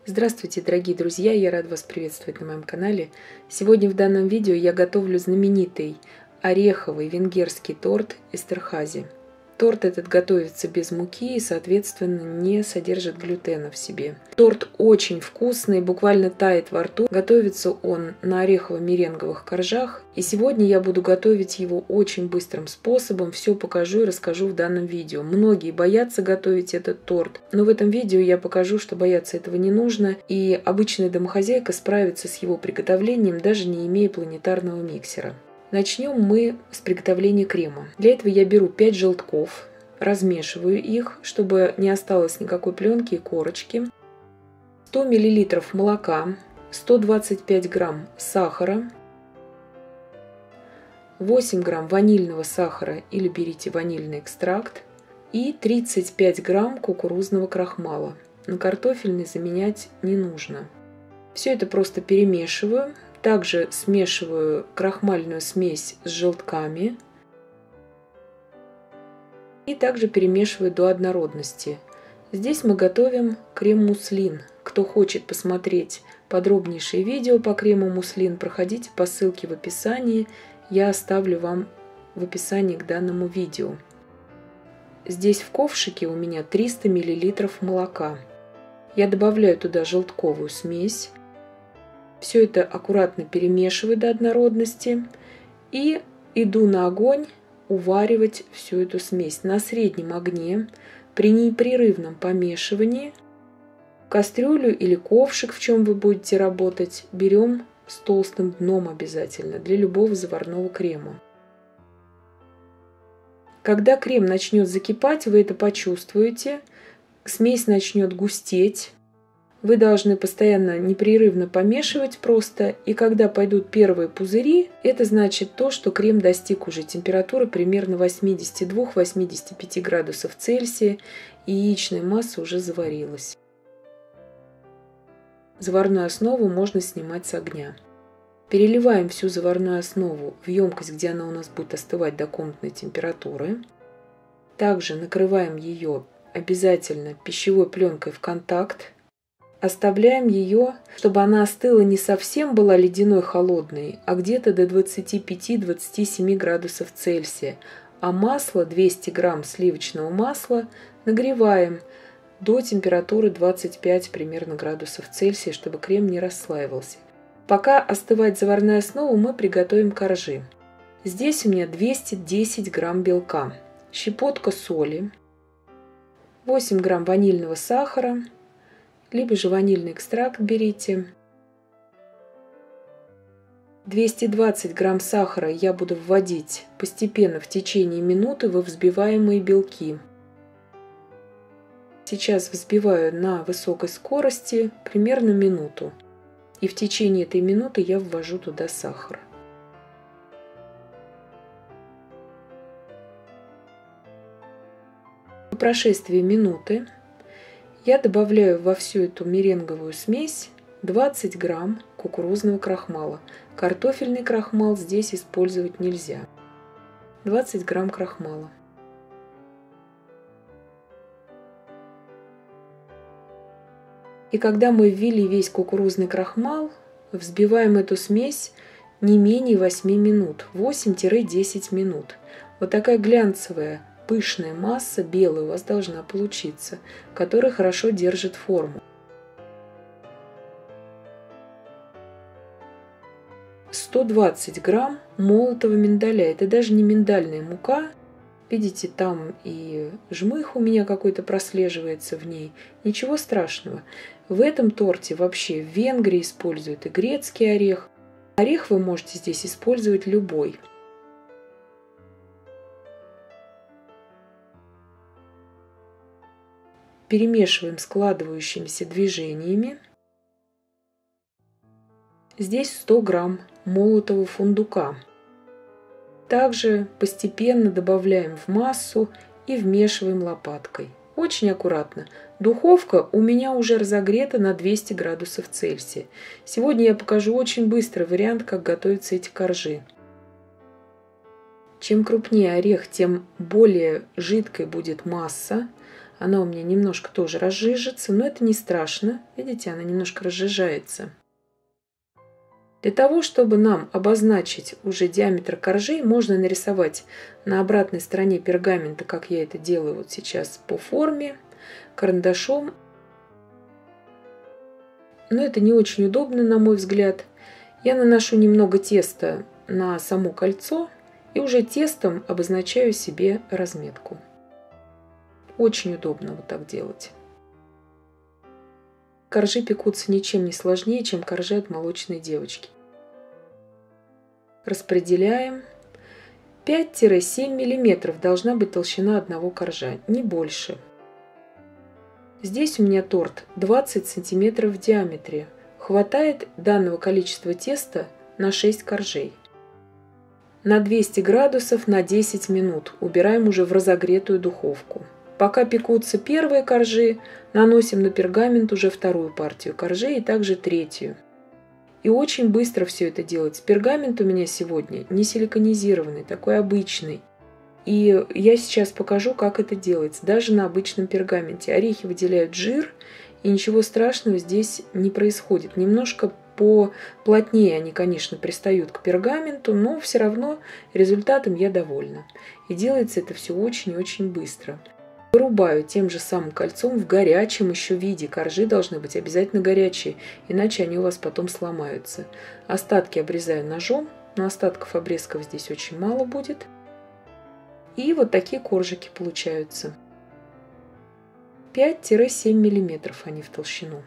Здравствуйте, дорогие друзья! Я рад вас приветствовать на моем канале. Сегодня в данном видео я готовлю знаменитый ореховый венгерский торт Эстерхази. Торт этот готовится без муки и, соответственно, не содержит глютена в себе. Торт очень вкусный, буквально тает во рту. Готовится он на орехово-меренговых коржах. И сегодня я буду готовить его очень быстрым способом. Все покажу и расскажу в данном видео. Многие боятся готовить этот торт, но в этом видео я покажу, что бояться этого не нужно. И обычная домохозяйка справится с его приготовлением, даже не имея планетарного миксера. Начнем мы с приготовления крема. Для этого я беру 5 желтков, размешиваю их, чтобы не осталось никакой пленки и корочки. 100 мл молока, 125 грамм сахара, 8 грамм ванильного сахара или берите ванильный экстракт и 35 грамм кукурузного крахмала. На картофельный заменять не нужно. Все это просто перемешиваю. Также смешиваю крахмальную смесь с желтками и также перемешиваю до однородности. Здесь мы готовим крем-муслин. Кто хочет посмотреть подробнейшее видео по крему муслин, проходите по ссылке в описании. Я оставлю вам в описании к данному видео. Здесь в ковшике у меня 300 мл молока. Я добавляю туда желтковую смесь. Все это аккуратно перемешиваю до однородности и иду на огонь уваривать всю эту смесь на среднем огне при непрерывном помешивании. Кастрюлю или ковшик, в чем вы будете работать, берем с толстым дном обязательно для любого заварного крема. Когда крем начнет закипать, вы это почувствуете, смесь начнет густеть. Вы должны постоянно непрерывно помешивать просто, и когда пойдут первые пузыри, это значит то, что крем достиг уже температуры примерно 82-85 градусов Цельсия, и яичная масса уже заварилась. Заварную основу можно снимать с огня. Переливаем всю заварную основу в емкость, где она у нас будет остывать до комнатной температуры. Также накрываем ее обязательно пищевой пленкой в контакт. Оставляем ее, чтобы она остыла, не совсем была ледяной холодной, а где-то до 25-27 градусов Цельсия. А масло, 200 грамм сливочного масла, нагреваем до температуры 25 примерно градусов Цельсия, чтобы крем не расслаивался. Пока остывает заварная основа, мы приготовим коржи. Здесь у меня 210 грамм белка, щепотка соли, 8 грамм ванильного сахара, либо же ванильный экстракт берите. 220 грамм сахара я буду вводить постепенно в течение минуты во взбиваемые белки. Сейчас взбиваю на высокой скорости примерно минуту. И в течение этой минуты я ввожу туда сахар. По прошествии минуты я добавляю во всю эту меренговую смесь 20 грамм кукурузного крахмала. Картофельный крахмал здесь использовать нельзя. 20 грамм крахмала. И когда мы ввели весь кукурузный крахмал, взбиваем эту смесь не менее 8 минут, 8-10 минут. Вот такая глянцевая пышная масса, белая, у вас должна получиться, которая хорошо держит форму. 120 грамм молотого миндаля. Это даже не миндальная мука. Видите, там и жмых у меня какой-то прослеживается в ней. Ничего страшного. В этом торте вообще в Венгрии используют и грецкий орех. Орех вы можете здесь использовать любой. Перемешиваем складывающимися движениями. Здесь 100 грамм молотого фундука. Также постепенно добавляем в массу и вмешиваем лопаткой. Очень аккуратно. Духовка у меня уже разогрета на 200 градусов Цельсия. Сегодня я покажу очень быстрый вариант, как готовятся эти коржи. Чем крупнее орех, тем более жидкой будет масса. Она у меня немножко тоже разжижится, но это не страшно. Видите, она немножко разжижается. Для того, чтобы нам обозначить уже диаметр коржей, можно нарисовать на обратной стороне пергамента, как я это делаю вот сейчас по форме, карандашом. Но это не очень удобно, на мой взгляд. Я наношу немного теста на само кольцо и уже тестом обозначаю себе разметку. Очень удобно вот так делать. Коржи пекутся ничем не сложнее, чем коржи от молочной девочки. Распределяем. 5-7 мм должна быть толщина одного коржа, не больше. Здесь у меня торт 20 см в диаметре. Хватает данного количества теста на 6 коржей. На 200 градусов на 10 минут убираем уже в разогретую духовку. Пока пекутся первые коржи, наносим на пергамент уже вторую партию коржей и также третью. И очень быстро все это делается. Пергамент у меня сегодня не силиконизированный, такой обычный. И я сейчас покажу, как это делается, даже на обычном пергаменте. Орехи выделяют жир, и ничего страшного здесь не происходит. Немножко поплотнее они, конечно, пристают к пергаменту, но все равно результатом я довольна. И делается это все очень и очень быстро. Вырубаю тем же самым кольцом в горячем еще виде. Коржи должны быть обязательно горячие, иначе они у вас потом сломаются. Остатки обрезаю ножом, но остатков обрезков здесь очень мало будет. И вот такие коржики получаются. 5-7 мм они в толщину.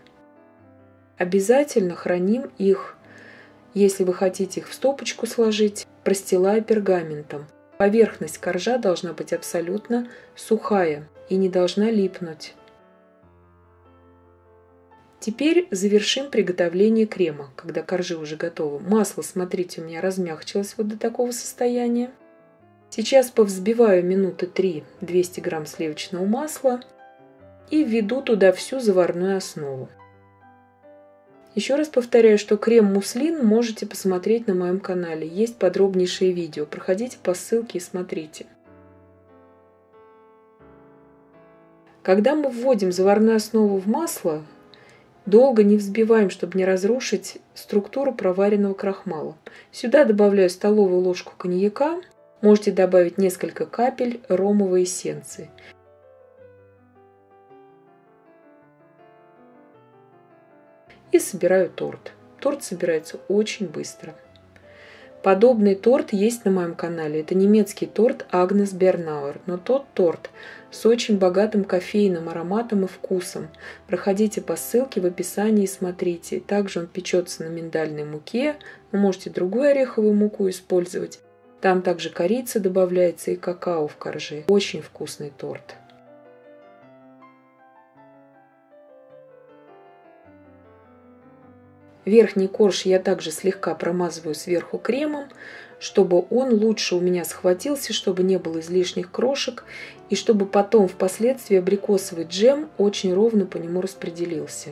Обязательно храним их, если вы хотите их в стопочку сложить, простилая пергаментом. Поверхность коржа должна быть абсолютно сухая и не должна липнуть. Теперь завершим приготовление крема, когда коржи уже готовы. Масло, смотрите, у меня размягчилось вот до такого состояния. Сейчас повзбиваю минуты 3 200 грамм сливочного масла и введу туда всю заварную основу. Еще раз повторяю, что крем-муслин можете посмотреть на моем канале. Есть подробнейшее видео. Проходите по ссылке и смотрите. Когда мы вводим заварную основу в масло, долго не взбиваем, чтобы не разрушить структуру проваренного крахмала. Сюда добавляю столовую ложку коньяка. Можете добавить несколько капель ромовой эссенции. И собираю торт. Торт собирается очень быстро. Подобный торт есть на моем канале. Это немецкий торт Агнес Бернауэр. Но тот торт с очень богатым кофейным ароматом и вкусом. Проходите по ссылке в описании и смотрите. Также он печется на миндальной муке. Вы можете другую ореховую муку использовать. Там также корица добавляется и какао в корже. Очень вкусный торт. Верхний корж я также слегка промазываю сверху кремом, чтобы он лучше у меня схватился, чтобы не было излишних крошек, и чтобы потом впоследствии абрикосовый джем очень ровно по нему распределился.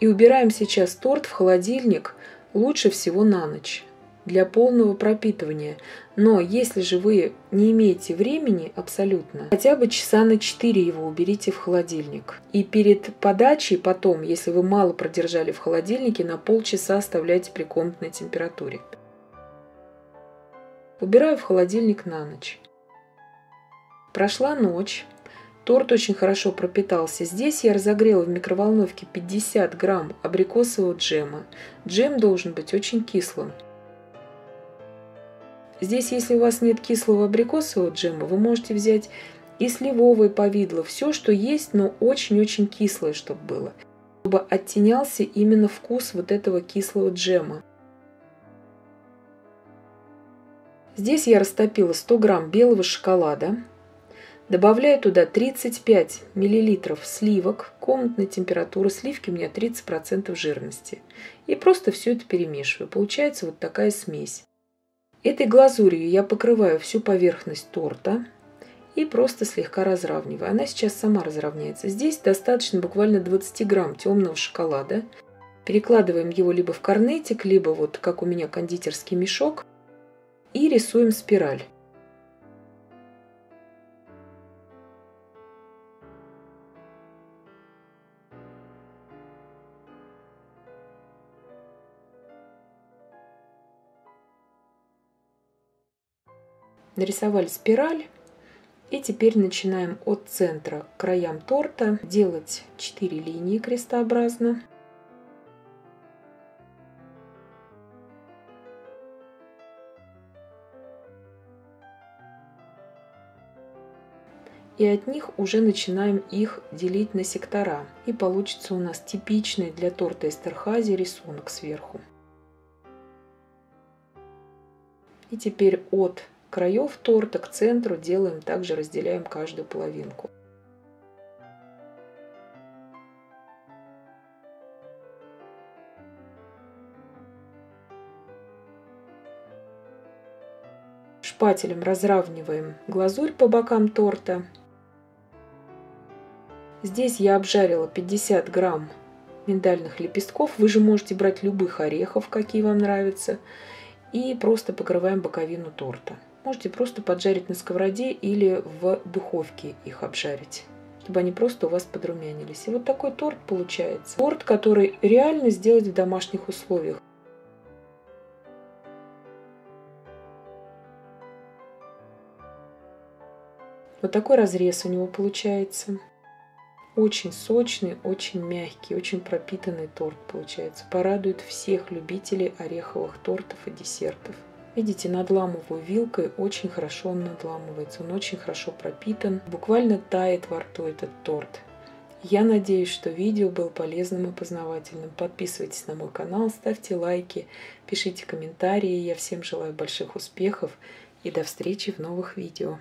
И убираем сейчас торт в холодильник, лучше всего на ночь, для полного пропитывания. Но если же вы не имеете времени абсолютно, хотя бы часа на 4 его уберите в холодильник. И перед подачей потом, если вы мало продержали в холодильнике, на полчаса оставляйте при комнатной температуре. Убираю в холодильник на ночь. Прошла ночь. Торт очень хорошо пропитался. Здесь я разогрела в микроволновке 50 грамм абрикосового джема. Джем должен быть очень кислым. Здесь, если у вас нет кислого абрикосового джема, вы можете взять и сливовое повидло, все, что есть, но очень-очень кислое, чтобы было, чтобы оттенялся именно вкус вот этого кислого джема. Здесь я растопила 100 грамм белого шоколада, добавляю туда 35 миллилитров сливок, комнатной температуры, сливки у меня 30% жирности, и просто все это перемешиваю. Получается вот такая смесь. Этой глазурью я покрываю всю поверхность торта и просто слегка разравниваю. Она сейчас сама разровняется. Здесь достаточно буквально 20 грамм темного шоколада. Перекладываем его либо в корнетик, либо вот как у меня кондитерский мешок. И рисуем спираль. Нарисовали спираль. И теперь начинаем от центра к краям торта делать 4 линии крестообразно. И от них уже начинаем их делить на сектора. И получится у нас типичный для торта Эстерхази рисунок сверху. И теперь от краев торта к центру делаем, также разделяем каждую половинку. Шпателем разравниваем глазурь по бокам торта. Здесь я обжарила 50 грамм миндальных лепестков. Вы же можете брать любых орехов, какие вам нравятся. И просто покрываем боковину торта. Можете просто поджарить на сковороде или в духовке их обжарить, чтобы они просто у вас подрумянились. И вот такой торт получается. Торт, который реально сделать в домашних условиях. Вот такой разрез у него получается. Очень сочный, очень мягкий, очень пропитанный торт получается. Порадует всех любителей ореховых тортов и десертов. Видите, надламываю вилкой, очень хорошо он надламывается. Он очень хорошо пропитан. Буквально тает во рту этот торт. Я надеюсь, что видео было полезным и познавательным. Подписывайтесь на мой канал, ставьте лайки, пишите комментарии. Я всем желаю больших успехов и до встречи в новых видео.